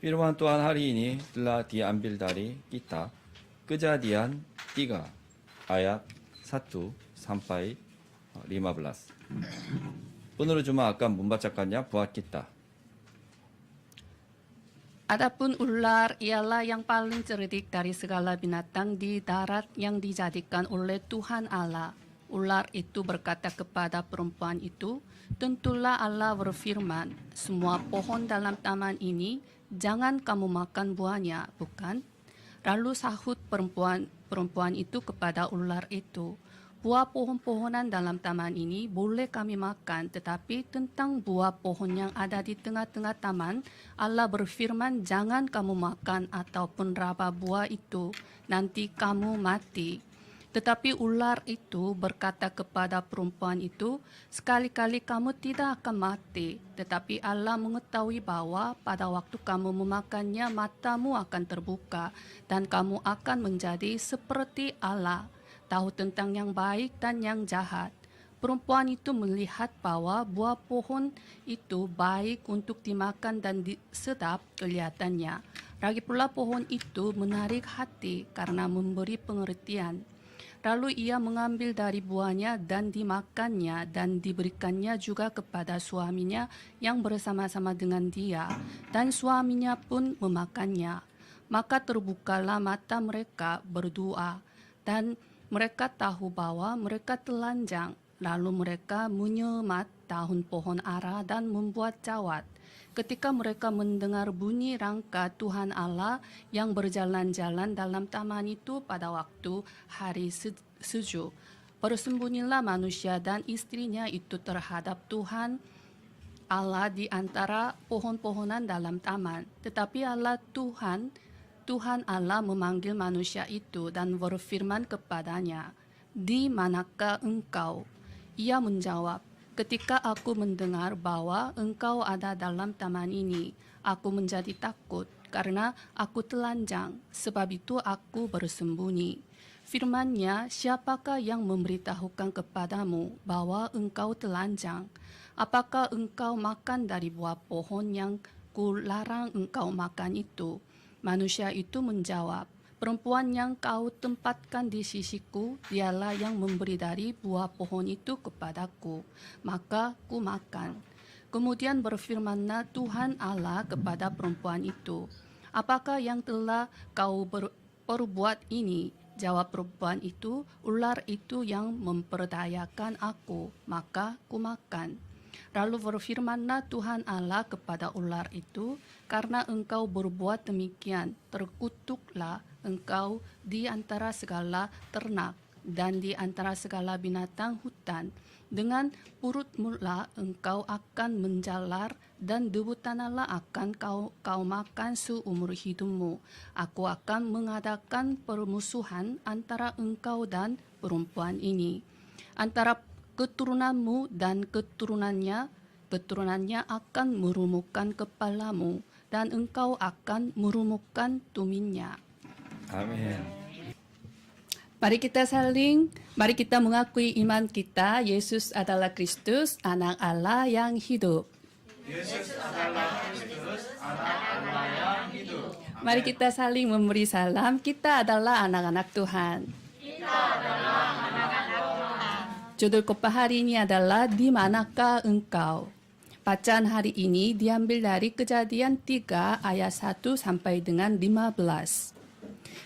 Firman Tuhan hari ini telah diambil dari kitab Kejadian 3 ayat 1 sampai 15. O늘 cuma akan membacakannya buat kita. Adapun ular ialah yang paling cerdik dari segala binatang di darat yang dijadikan oleh Tuhan Allah. Ular itu berkata kepada perempuan itu, "Tentulah Allah berfirman, semua pohon dalam taman ini jangan kamu makan buahnya, bukan?" Lalu sahut perempuan itu kepada ular itu, "Buah pohon-pohonan dalam taman ini boleh kami makan, tetapi tentang buah pohon yang ada di tengah-tengah taman, Allah berfirman, jangan kamu makan ataupun raba buah itu, nanti kamu mati." Tetapi ular itu berkata kepada perempuan itu, "Sekali-kali kamu tidak akan mati, tetapi Allah mengetahui bahwa pada waktu kamu memakannya matamu akan terbuka dan kamu akan menjadi seperti Allah, tahu tentang yang baik dan yang jahat." Perempuan itu melihat bahwa buah pohon itu baik untuk dimakan dan sedap kelihatannya. Lagi pula pohon itu menarik hati karena memberi pengertian. Lalu ia mengambil dari buahnya dan dimakannya dan diberikannya juga kepada suaminya yang bersama-sama dengan dia, dan suaminya pun memakannya. Maka terbukalah mata mereka berdua, dan mereka tahu bahwa mereka telanjang. Lalu mereka menyemat daun pohon ara dan membuat cawat. Ketika mereka mendengar bunyi rangka Tuhan Allah yang berjalan-jalan dalam taman itu pada waktu hari sejuk, bersembunyilah manusia dan istrinya itu terhadap Tuhan Allah di antara pohon-pohonan dalam taman. Tetapi Tuhan Allah memanggil manusia itu dan berfirman kepadanya, "Di manakah engkau?" Ia menjawab, "Ketika aku mendengar bahwa engkau ada dalam taman ini, aku menjadi takut karena aku telanjang, sebab itu aku bersembunyi." Firman-Nya, "Siapakah yang memberitahukan kepadamu bahwa engkau telanjang? Apakah engkau makan dari buah pohon yang kularang engkau makan itu?" Manusia itu menjawab, "Perempuan yang kau tempatkan di sisiku, dialah yang memberi dari buah pohon itu kepadaku, maka ku makan." Kemudian berfirmanlah Tuhan Allah kepada perempuan itu, "Apakah yang telah kau perbuat ini?" Jawab perempuan itu, "Ular itu yang memperdayakan aku, maka ku makan." Lalu berfirmanlah Tuhan Allah kepada ular itu, "Karena engkau berbuat demikian, terkutuklah engkau di antara segala ternak dan di antara segala binatang hutan. Dengan perutmulah engkau akan menjalar dan debu tanahlah akan kau makan seumur hidupmu. Aku akan mengadakan permusuhan antara engkau dan perempuan ini, antara keturunanmu dan keturunannya akan merumukkan kepalamu, dan engkau akan merumukkan tuminnya." 아멘. Mari kita mengakui iman kita, Yesus adalah Kristus, Anak Allah yang hidup. Mari kita saling memberi salam, kita adalah anak-anak Tuhan. Judul khotbah hari ini adalah "Di manakah engkau?" Bacaan hari ini diambil dari Kejadian 3 ayat 1 sampai dengan 15.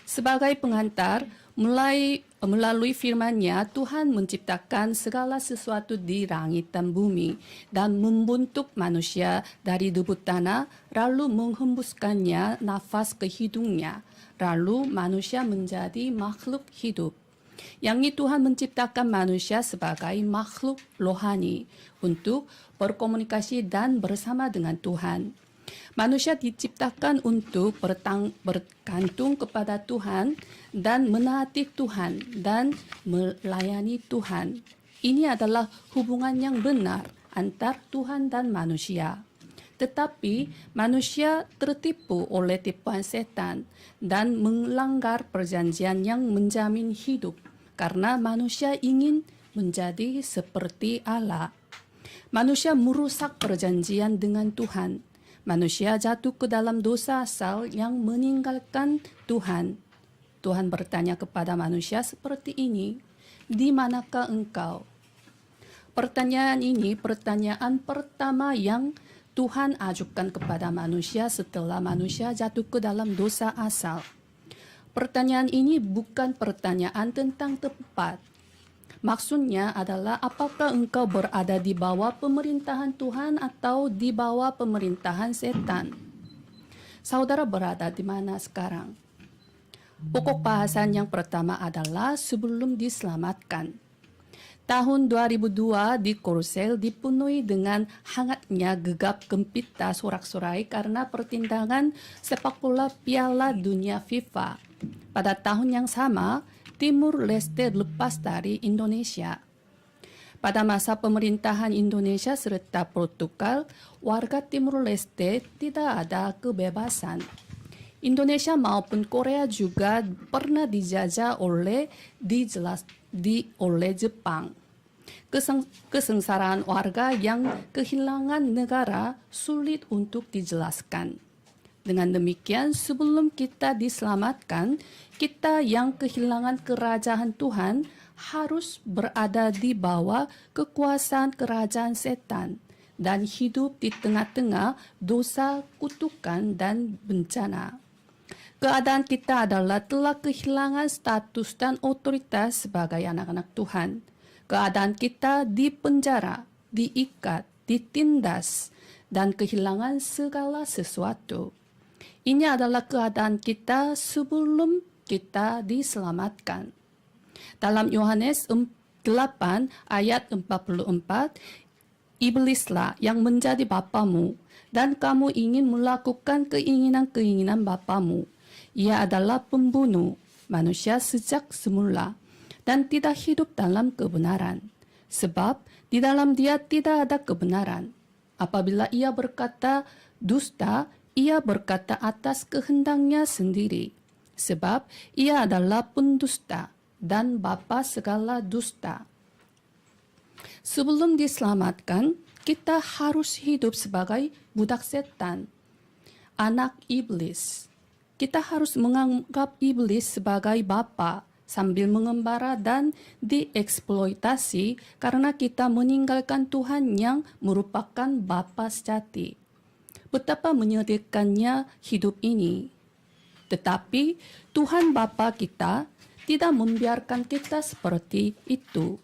Sebagai pengantar, melalui firman-Nya, Tuhan menciptakan segala sesuatu di langit dan bumi dan membentuk manusia dari debu tanah, lalu menghembuskannya nafas ke hidungnya. Lalu manusia menjadi makhluk hidup. Yang ini Tuhan menciptakan manusia sebagai makhluk rohani untuk berkomunikasi dan bersama dengan Tuhan. Manusia diciptakan untuk bergantung kepada Tuhan dan menaati Tuhan dan melayani Tuhan. Ini adalah hubungan yang benar antar Tuhan dan manusia. Tetapi manusia tertipu oleh tipuan setan dan melanggar perjanjian yang menjamin hidup karena manusia ingin menjadi seperti Allah. Manusia merusak perjanjian dengan Tuhan. Manusia jatuh ke dalam dosa asal yang meninggalkan Tuhan. Tuhan bertanya kepada manusia seperti ini, "Di manakah engkau?" Pertanyaan ini pertanyaan pertama yang Tuhan ajukan kepada manusia setelah manusia jatuh ke dalam dosa asal. Pertanyaan ini bukan pertanyaan tentang tempat. Maksudnya adalah apakah engkau berada di bawah pemerintahan Tuhan atau di bawah pemerintahan setan? Saudara berada di mana sekarang? Pokok bahasan yang pertama adalah sebelum diselamatkan. Tahun 2002 di Korsel dipenuhi dengan hangatnya gegap gempita sorak-sorai karena pertindakan sepak bola Piala Dunia FIFA. Pada tahun yang sama, Timur Leste lepas dari Indonesia. Pada masa pemerintahan Indonesia serta Portugal, warga Timur Leste tidak ada kebebasan. Indonesia maupun Korea juga pernah dijajah oleh Jepang. Kesengsaraan warga yang kehilangan negara sulit untuk dijelaskan. Dengan demikian, sebelum kita diselamatkan, kita yang kehilangan kerajaan Tuhan harus berada di bawah kekuasaan kerajaan setan dan hidup di tengah-tengah dosa, kutukan, dan bencana. Keadaan kita adalah telah kehilangan status dan otoritas sebagai anak-anak Tuhan. Keadaan kita dipenjara, diikat, ditindas, dan kehilangan segala sesuatu. Ini adalah keadaan kita sebelum kita diselamatkan. Dalam Yohanes 8 ayat 44, "Iblislah yang menjadi bapamu, dan kamu ingin melakukan keinginan-keinginan bapamu. Ia adalah pembunuh manusia sejak semula dan tidak hidup dalam kebenaran. Sebab di dalam dia tidak ada kebenaran. Apabila ia berkata dusta, ia berkata atas kehendaknya sendiri. Sebab ia adalah pendusta dan bapa segala dusta." Sebelum diselamatkan, kita harus hidup sebagai budak setan, anak iblis. Kita harus menganggap iblis sebagai bapa sambil mengembara dan dieksploitasi karena kita meninggalkan Tuhan yang merupakan bapa sejati. Betapa menyedihkannya hidup ini. Tetapi Tuhan Bapa kita tidak membiarkan kita seperti itu.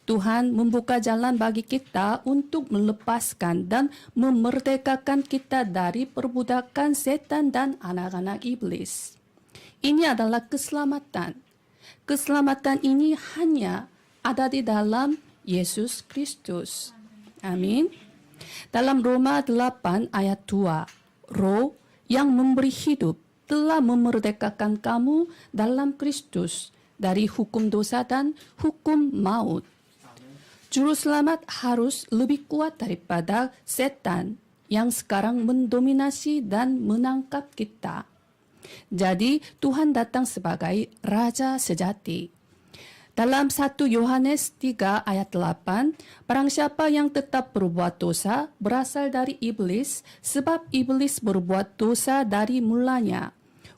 Tuhan membuka jalan bagi kita untuk melepaskan dan memerdekakan kita dari perbudakan setan dan anak-anak iblis. Ini adalah keselamatan. Keselamatan ini hanya ada di dalam Yesus Kristus. Amin. Dalam Roma 8 ayat 2, Roh yang memberi hidup telah memerdekakan kamu dalam Kristus dari hukum dosa dan hukum maut. Juru selamat harus lebih kuat daripada setan yang sekarang mendominasi dan menangkap kita. Jadi Tuhan datang sebagai Raja sejati. Dalam 1 Yohanes 3 ayat 8, "Barang siapa yang tetap berbuat dosa berasal dari iblis, sebab iblis berbuat dosa dari mulanya.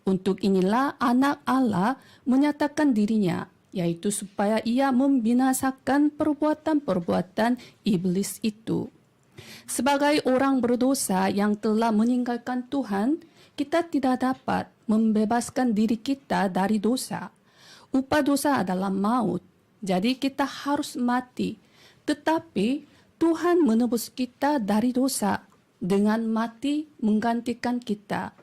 Untuk inilah anak Allah menyatakan dirinya, yaitu supaya ia membinasakan perbuatan-perbuatan iblis itu." Sebagai orang berdosa yang telah meninggalkan Tuhan, kita tidak dapat membebaskan diri kita dari dosa. Upah dosa adalah maut, jadi kita harus mati. Tetapi Tuhan menebus kita dari dosa dengan mati menggantikan kita.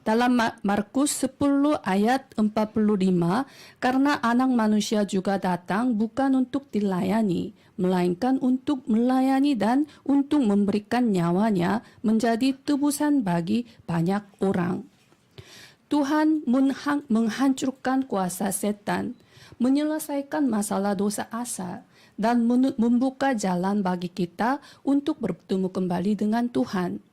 Dalam Markus 10 ayat 45, "Karena anak manusia juga datang bukan untuk dilayani, melainkan untuk melayani dan untuk memberikan nyawanya menjadi tebusan bagi banyak orang." Tuhan menghancurkan kuasa setan, menyelesaikan masalah dosa asal, dan membuka jalan bagi kita untuk bertemu kembali dengan Tuhan.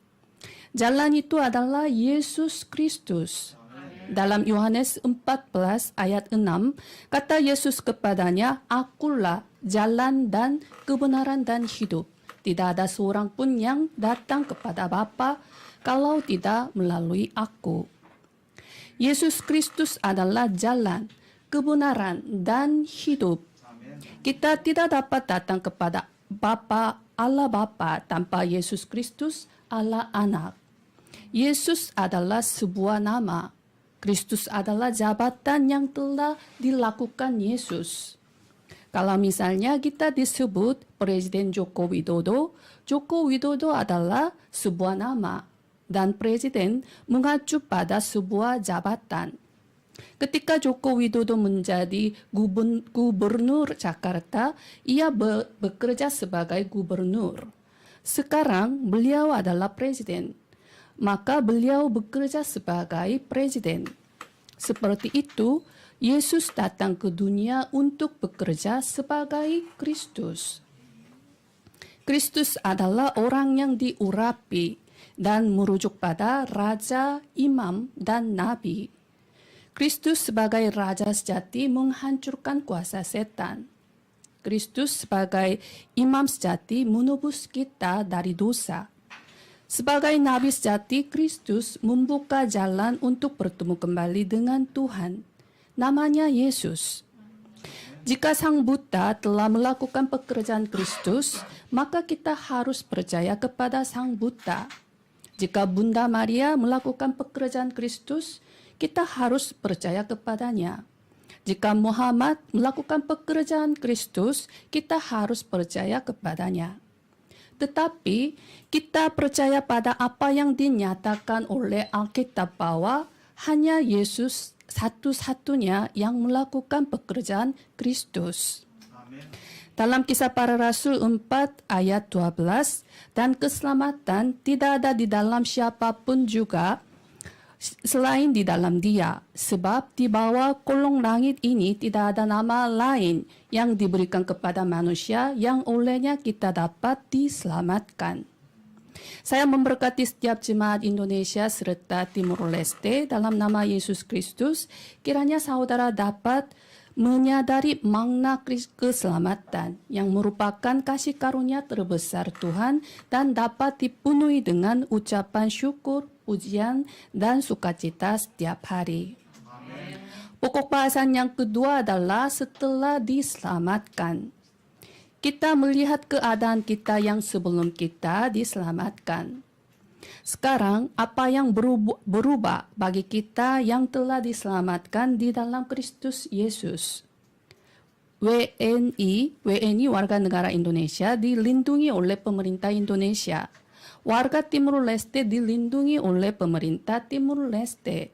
Jalan itu adalah Yesus Kristus. Dalam Yohanes 14 ayat 6, kata Yesus kepadanya, "Akulah jalan dan kebenaran dan hidup. Tidak ada seorang pun yang datang kepada Bapa kalau tidak melalui aku. Yesus Kristus adalah jalan, kebenaran, dan hidup. Kita tidak dapat datang kepada Allah Bapa tanpa Yesus Kristus, Allah Anak. Yesus adalah sebuah nama. Kristus adalah jabatan yang telah dilakukan Yesus. Kalau misalnya kita disebut Presiden Joko Widodo adalah sebuah nama dan presiden mengacu pada sebuah jabatan. Ketika Joko Widodo menjadi gubernur Jakarta, ia bekerja sebagai gubernur. Sekarang beliau adalah presiden, maka beliau bekerja sebagai presiden. Seperti itu, Yesus datang ke dunia untuk bekerja sebagai Kristus. Kristus adalah orang yang diurapi dan merujuk pada raja, imam, dan nabi. Kristus sebagai raja sejati menghancurkan kuasa setan. Kristus sebagai imam sejati menebus kita dari dosa. Sebagai nabi sejati, Kristus membuka jalan untuk bertemu kembali dengan Tuhan. Namanya Yesus. Jika sang buta telah melakukan pekerjaan Kristus, maka kita harus percaya kepada sang buta. Jika Bunda Maria melakukan pekerjaan Kristus, kita harus percaya kepadanya. Jika Muhammad melakukan pekerjaan Kristus, kita harus percaya kepadanya. Tetapi kita percaya pada apa yang dinyatakan oleh Alkitab bahwa hanya Yesus satu-satunya yang melakukan pekerjaan Kristus. Dalam Kisah Para Rasul 4 ayat 12, dan keselamatan tidak ada di dalam siapapun juga selain di dalam Dia, sebab di bawah kolong langit ini tidak ada nama lain yang diberikan kepada manusia yang olehnya kita dapat diselamatkan. Saya memberkati setiap jemaat Indonesia serta Timur Leste dalam nama Yesus Kristus. Kiranya saudara dapat menyadari makna keselamatan yang merupakan kasih karunia terbesar Tuhan dan dapat dipenuhi dengan ucapan syukur, pujian, dan sukacita setiap hari. Amen. Pokok bahasan yang kedua adalah setelah diselamatkan. Kita melihat keadaan kita yang sebelum kita diselamatkan. Sekarang, apa yang berubah bagi kita yang telah diselamatkan di dalam Kristus Yesus? WNI warga negara Indonesia dilindungi oleh pemerintah Indonesia. Warga Timur Leste dilindungi oleh pemerintah Timur Leste.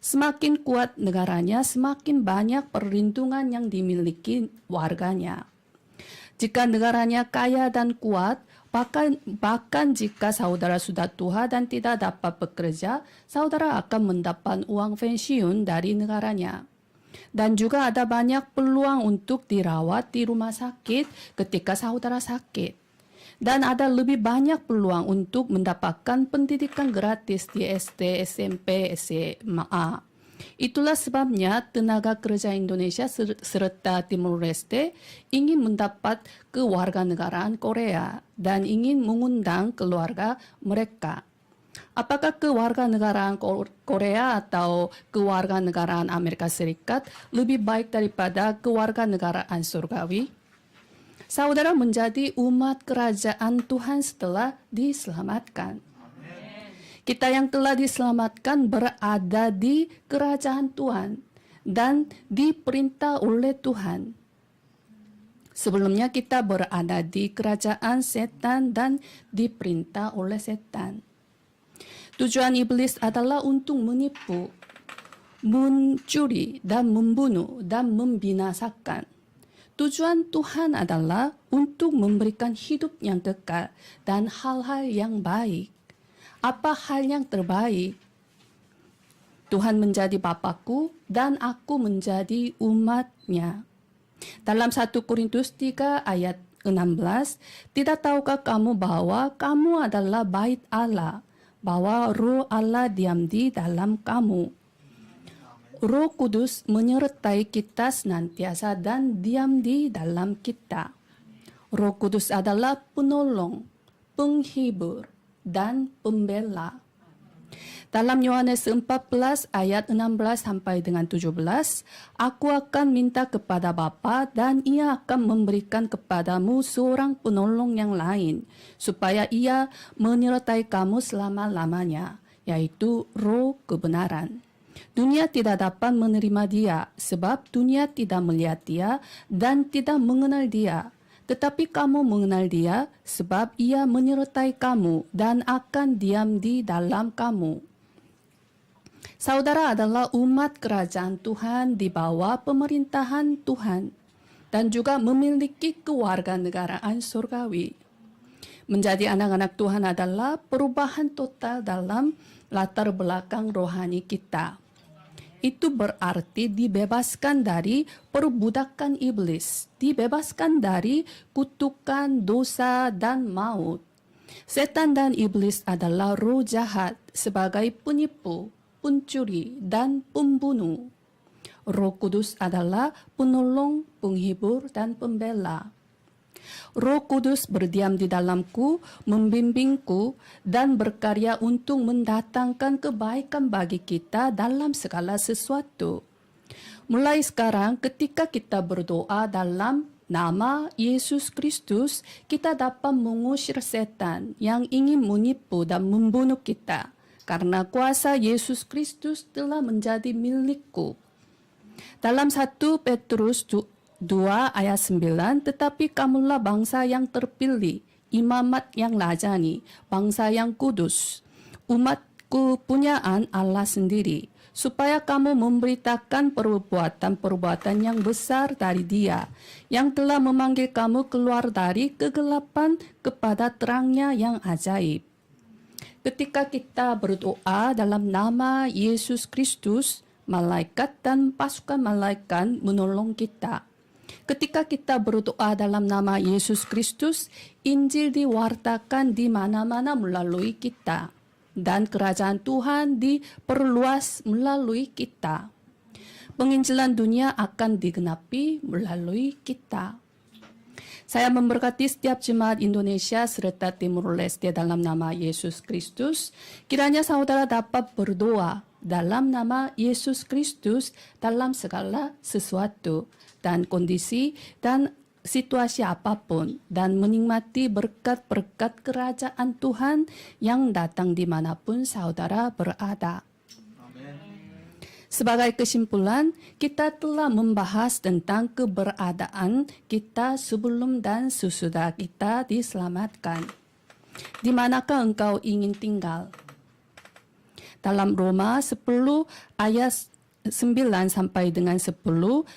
Semakin kuat negaranya, semakin banyak perlindungan yang dimiliki warganya. Jika negaranya kaya dan kuat, bahkan jika saudara sudah tua dan tidak dapat bekerja, saudara akan mendapat uang pensiun dari negaranya. Dan juga ada banyak peluang untuk dirawat di rumah sakit ketika saudara sakit. Dan ada lebih banyak peluang untuk mendapatkan pendidikan gratis di SD, SMP, SMA. Itulah sebabnya tenaga kerja Indonesia serta Timur Leste ingin mendapat kewarganegaraan Korea dan ingin mengundang keluarga mereka. Apakah kewarganegaraan Korea atau kewarganegaraan Amerika Serikat lebih baik daripada kewarganegaraan surgawi? Saudara menjadi umat kerajaan Tuhan setelah diselamatkan. Kita yang telah diselamatkan berada di kerajaan Tuhan dan diperintah oleh Tuhan. Sebelumnya kita berada di kerajaan setan dan diperintah oleh setan. Tujuan iblis adalah untuk menipu, mencuri, dan membunuh, dan membinasakan. Tujuan Tuhan adalah untuk memberikan hidup yang kekal dan hal-hal yang baik. Apa hal yang terbaik? Tuhan menjadi Bapakku dan aku menjadi umatnya. Dalam 1 Korintus 3 ayat 16, tidak tahukah kamu bahwa kamu adalah bait Allah, bahwa Roh Allah diam di dalam kamu. Roh Kudus menyertai kita senantiasa dan diam di dalam kita. Roh Kudus adalah penolong, penghibur, dan pembela. Dalam Yohanes 14 ayat 16 sampai dengan 17, aku akan minta kepada Bapa dan ia akan memberikan kepadamu seorang penolong yang lain, supaya ia menyertai kamu selama-lamanya, yaitu Roh kebenaran. Dunia tidak dapat menerima dia, sebab dunia tidak melihat dia dan tidak mengenal dia. Tetapi kamu mengenal dia, sebab ia menyertai kamu dan akan diam di dalam kamu. Saudara adalah umat kerajaan Tuhan di bawah pemerintahan Tuhan dan juga memiliki kewarganegaraan surgawi. Menjadi anak-anak Tuhan adalah perubahan total dalam latar belakang rohani kita. Itu berarti dibebaskan dari perbudakan iblis, dibebaskan dari kutukan dosa dan maut. Setan dan iblis adalah roh jahat sebagai penipu, pencuri, dan pembunuh. Roh Kudus adalah penolong, penghibur, dan pembela. Roh Kudus berdiam di dalamku, membimbingku, dan berkarya untuk mendatangkan kebaikan bagi kita dalam segala sesuatu. Mulai sekarang, ketika kita berdoa dalam nama Yesus Kristus, kita dapat mengusir setan yang ingin menipu dan membunuh kita. Karena kuasa Yesus Kristus telah menjadi milikku. Dalam 1 Petrus 2 ayat 9, tetapi kamulah bangsa yang terpilih, imamat yang rajani, bangsa yang kudus, umat kepunyaan Allah sendiri, supaya kamu memberitakan perbuatan-perbuatan yang besar dari Dia, yang telah memanggil kamu keluar dari kegelapan kepada terangnya yang ajaib. Ketika kita berdoa dalam nama Yesus Kristus, malaikat dan pasukan malaikat menolong kita. Ketika kita berdoa dalam nama Yesus Kristus, Injil diwartakan di mana-mana melalui kita. Dan kerajaan Tuhan diperluas melalui kita. Penginjilan dunia akan digenapi melalui kita. Saya memberkati setiap jemaat Indonesia serta Timur Leste dalam nama Yesus Kristus. Kiranya saudara dapat berdoa dalam nama Yesus Kristus dalam segala sesuatu dan kondisi dan situasi apapun, dan menikmati berkat-berkat kerajaan Tuhan yang datang dimanapun saudara berada. Sebagai kesimpulan, kita telah membahas tentang keberadaan kita sebelum dan sesudah kita diselamatkan. Di manakah engkau ingin tinggal? Dalam Roma 10 ayat 9 sampai dengan 10,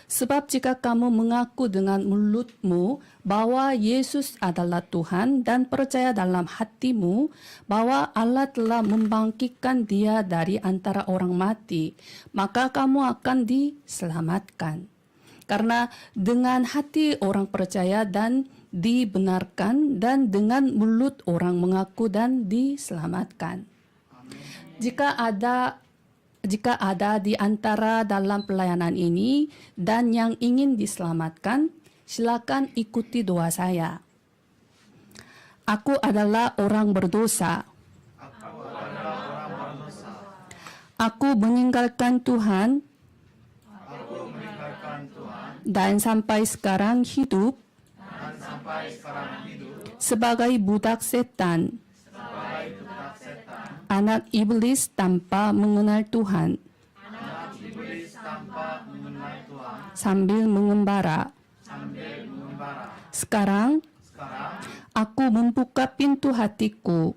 sebab jika kamu mengaku dengan mulutmu bahwa Yesus adalah Tuhan dan percaya dalam hatimu bahwa Allah telah membangkitkan Dia dari antara orang mati, maka kamu akan diselamatkan. Karena dengan hati orang percaya dan dibenarkan, dan dengan mulut orang mengaku dan diselamatkan. Jika ada di antara dalam pelayanan ini dan yang ingin diselamatkan, silakan ikuti doa saya. Aku adalah orang berdosa. Aku meninggalkan Tuhan dan sampai sekarang hidup sebagai budak setan. Anak iblis tanpa mengenal Tuhan. Sambil mengembara. Sekarang, aku membuka pintu hatiku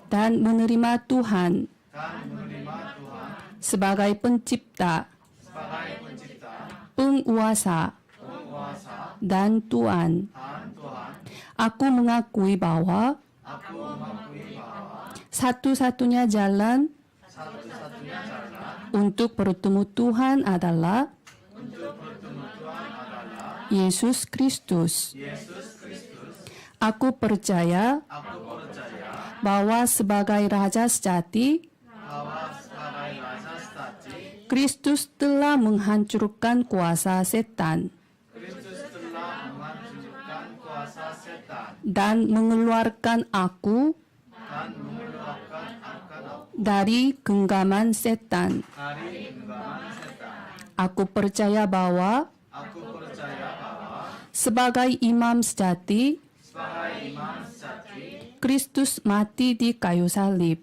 dan menerima Tuhan sebagai pencipta, penguasa, dan Tuhan. Aku mengakui bahwa satu-satunya jalan untuk bertemu Tuhan adalah Yesus Kristus. Aku percaya bahwa sebagai Raja sejati, Kristus telah menghancurkan kuasa setan dan mengeluarkan aku dari genggaman setan. Aku percaya bahwa sebagai imam sejati, Kristus mati di kayu salib,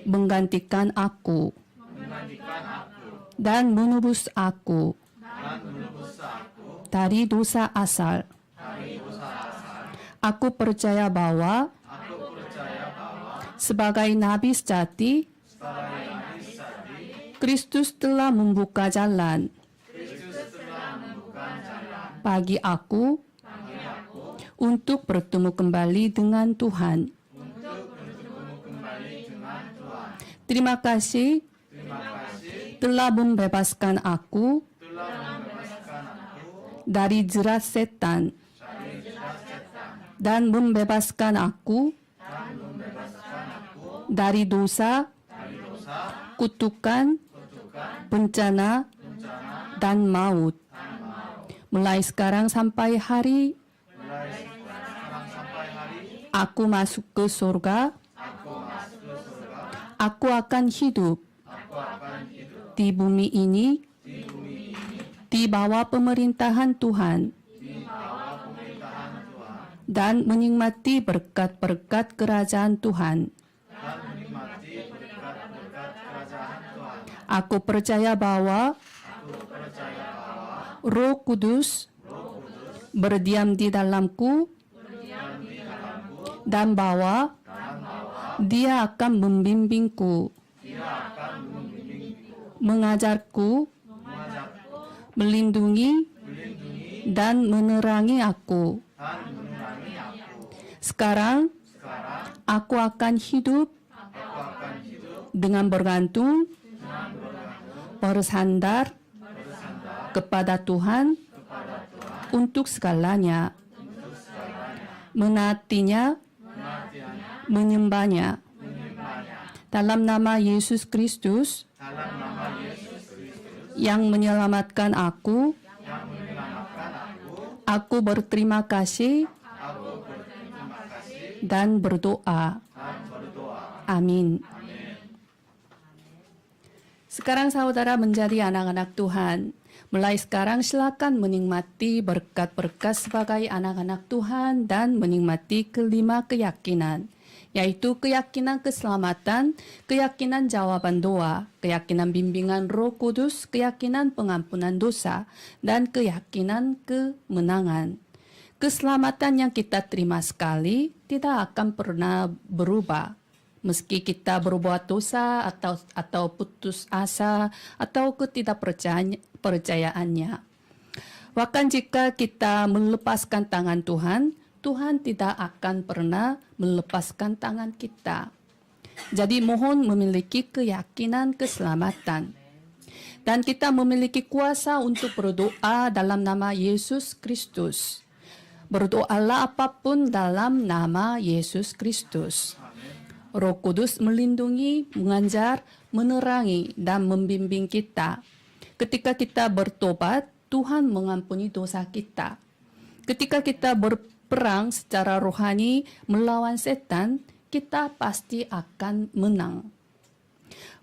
menggantikan aku, dan menebus aku dari dosa asal. Aku percaya bahwa sebagai nabi sejati, Kristus telah membuka jalan bagi aku untuk bertemu kembali dengan Tuhan. Terima kasih telah membebaskan aku dari jerat setan dan membebaskan aku dari dosa, kutukan, bencana, dan maut. Mulai sekarang sampai hari aku masuk ke surga, aku akan hidup di bumi ini di bawah pemerintahan Tuhan dan menikmati berkat-berkat kerajaan Tuhan. Aku percaya bahwa Roh Kudus berdiam di dalamku dan bahwa Dia akan membimbingku, mengajarku, melindungi, dan menerangi aku. Sekarang, aku akan hidup dengan bergantung, bersandar kepada Tuhan untuk segalanya, menaatinya, menyembahnya. Dalam nama Yesus Kristus yang menyelamatkan aku berterima kasih dan berdoa. Amin. Sekarang saudara menjadi anak-anak Tuhan. Mulai sekarang silakan menikmati berkat-berkat sebagai anak-anak Tuhan dan menikmati kelima keyakinan, yaitu keyakinan keselamatan, keyakinan jawaban doa, keyakinan bimbingan Roh Kudus, keyakinan pengampunan dosa, dan keyakinan kemenangan. Keselamatan yang kita terima sekali tidak akan pernah berubah. Meski kita berbuat dosa atau putus asa atau ketidakpercayaannya. Bahkan jika kita melepaskan tangan Tuhan, Tuhan tidak akan pernah melepaskan tangan kita. Jadi mohon memiliki keyakinan keselamatan. Dan kita memiliki kuasa untuk berdoa dalam nama Yesus Kristus. Berdoalah apapun dalam nama Yesus Kristus. Roh Kudus melindungi, mengajar, menerangi, dan membimbing kita. Ketika kita bertobat, Tuhan mengampuni dosa kita. Ketika kita berperang secara rohani melawan setan, kita pasti akan menang.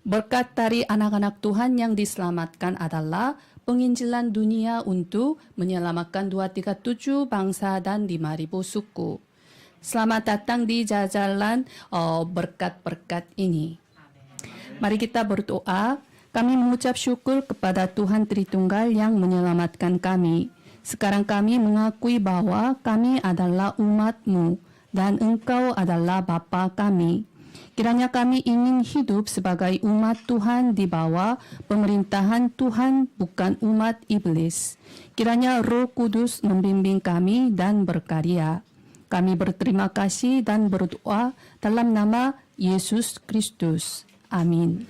Berkat dari anak-anak Tuhan yang diselamatkan adalah penginjilan dunia untuk menyelamatkan 237 bangsa dan 5.000 suku. Selamat datang di jajalan berkat-berkat ini. Mari kita berdoa. Kami mengucap syukur kepada Tuhan Tritunggal yang menyelamatkan kami. Sekarang kami mengakui bahwa kami adalah umat-Mu dan Engkau adalah Bapa kami. Kiranya kami ingin hidup sebagai umat Tuhan di bawah pemerintahan Tuhan, bukan umat iblis. Kiranya Roh Kudus membimbing kami dan berkarya. Kami berterima kasih dan berdoa dalam nama Yesus Kristus. Amin.